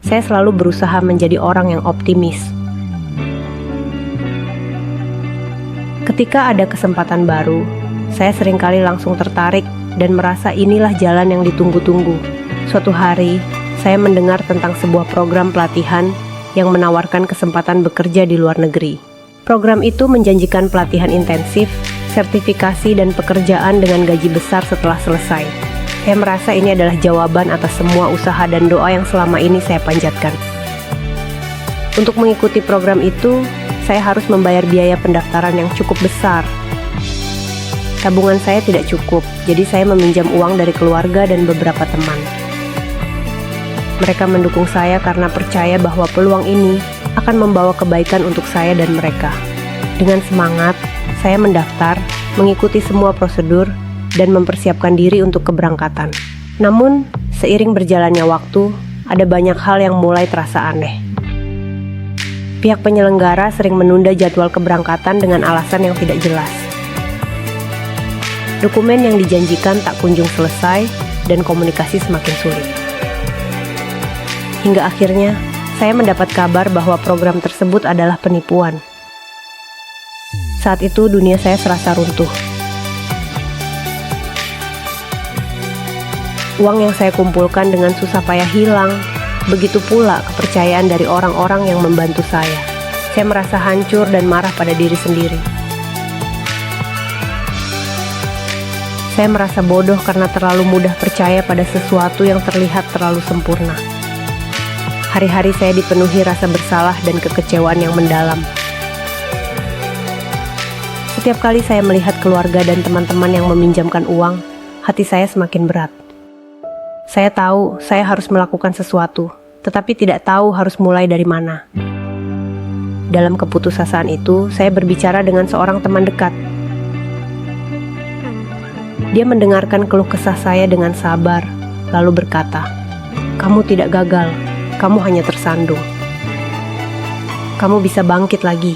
saya selalu berusaha menjadi orang yang optimis. Ketika ada kesempatan baru, saya seringkali langsung tertarik dan merasa inilah jalan yang ditunggu-tunggu. Suatu hari, saya mendengar tentang sebuah program pelatihan yang menawarkan kesempatan bekerja di luar negeri. Program itu menjanjikan pelatihan intensif, sertifikasi, dan pekerjaan dengan gaji besar setelah selesai. Saya merasa ini adalah jawaban atas semua usaha dan doa yang selama ini saya panjatkan. Untuk mengikuti program itu, saya harus membayar biaya pendaftaran yang cukup besar. Tabungan saya tidak cukup, jadi saya meminjam uang dari keluarga dan beberapa teman. Mereka mendukung saya karena percaya bahwa peluang ini akan membawa kebaikan untuk saya dan mereka. Dengan semangat, saya mendaftar, mengikuti semua prosedur, dan mempersiapkan diri untuk keberangkatan. Namun, seiring berjalannya waktu, ada banyak hal yang mulai terasa aneh. Pihak penyelenggara sering menunda jadwal keberangkatan dengan alasan yang tidak jelas. Dokumen yang dijanjikan tak kunjung selesai, dan komunikasi semakin sulit. Hingga akhirnya, saya mendapat kabar bahwa program tersebut adalah penipuan. Saat itu dunia saya serasa runtuh. Uang yang saya kumpulkan dengan susah payah hilang, begitu pula kepercayaan dari orang-orang yang membantu saya. Saya merasa hancur dan marah pada diri sendiri. Saya merasa bodoh karena terlalu mudah percaya pada sesuatu yang terlihat terlalu sempurna. Hari-hari saya dipenuhi rasa bersalah dan kekecewaan yang mendalam. Setiap kali saya melihat keluarga dan teman-teman yang meminjamkan uang, hati saya semakin berat. Saya tahu saya harus melakukan sesuatu, tetapi tidak tahu harus mulai dari mana. Dalam keputusasaan itu, saya berbicara dengan seorang teman dekat. Dia mendengarkan keluh kesah saya dengan sabar, lalu berkata, "Kamu tidak gagal, kamu hanya tersandung. Kamu bisa bangkit lagi.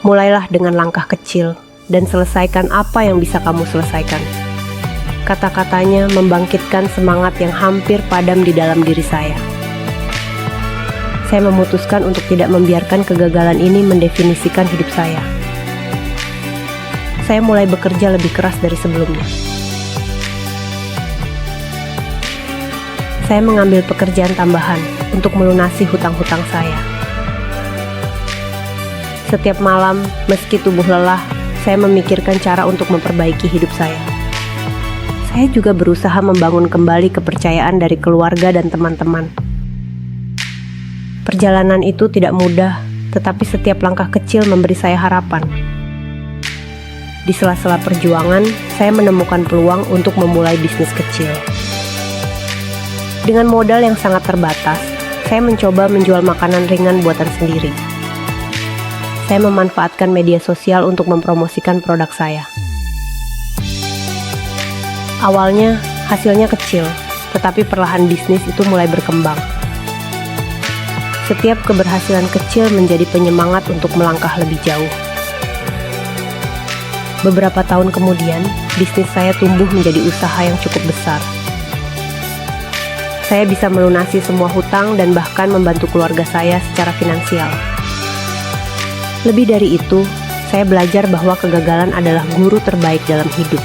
Mulailah dengan langkah kecil dan selesaikan apa yang bisa kamu selesaikan." Kata-katanya membangkitkan semangat yang hampir padam di dalam diri saya. Saya memutuskan untuk tidak membiarkan kegagalan ini mendefinisikan hidup saya. Saya mulai bekerja lebih keras dari sebelumnya. Saya mengambil pekerjaan tambahan untuk melunasi hutang-hutang saya. Setiap malam, meski tubuh lelah, saya memikirkan cara untuk memperbaiki hidup saya. Saya juga berusaha membangun kembali kepercayaan dari keluarga dan teman-teman. Perjalanan itu tidak mudah, tetapi setiap langkah kecil memberi saya harapan. Di sela-sela perjuangan, saya menemukan peluang untuk memulai bisnis kecil. Dengan modal yang sangat terbatas, saya mencoba menjual makanan ringan buatan sendiri. Saya memanfaatkan media sosial untuk mempromosikan produk saya. Awalnya, hasilnya kecil, tetapi perlahan bisnis itu mulai berkembang. Setiap keberhasilan kecil menjadi penyemangat untuk melangkah lebih jauh. Beberapa tahun kemudian, bisnis saya tumbuh menjadi usaha yang cukup besar. Saya bisa melunasi semua hutang dan bahkan membantu keluarga saya secara finansial. Lebih dari itu, saya belajar bahwa kegagalan adalah guru terbaik dalam hidup.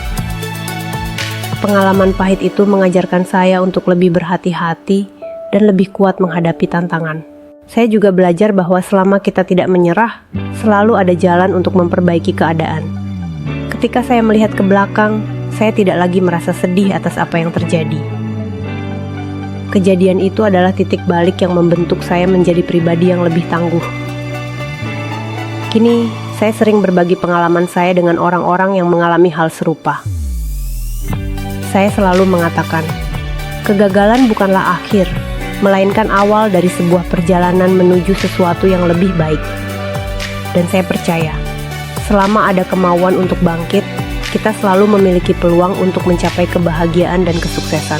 Pengalaman pahit itu mengajarkan saya untuk lebih berhati-hati dan lebih kuat menghadapi tantangan. Saya juga belajar bahwa selama kita tidak menyerah, selalu ada jalan untuk memperbaiki keadaan. Ketika saya melihat ke belakang, saya tidak lagi merasa sedih atas apa yang terjadi. Kejadian itu adalah titik balik yang membentuk saya menjadi pribadi yang lebih tangguh. Kini, saya sering berbagi pengalaman saya dengan orang-orang yang mengalami hal serupa. Saya selalu mengatakan, kegagalan bukanlah akhir, melainkan awal dari sebuah perjalanan menuju sesuatu yang lebih baik. Dan saya percaya, selama ada kemauan untuk bangkit, kita selalu memiliki peluang untuk mencapai kebahagiaan dan kesuksesan.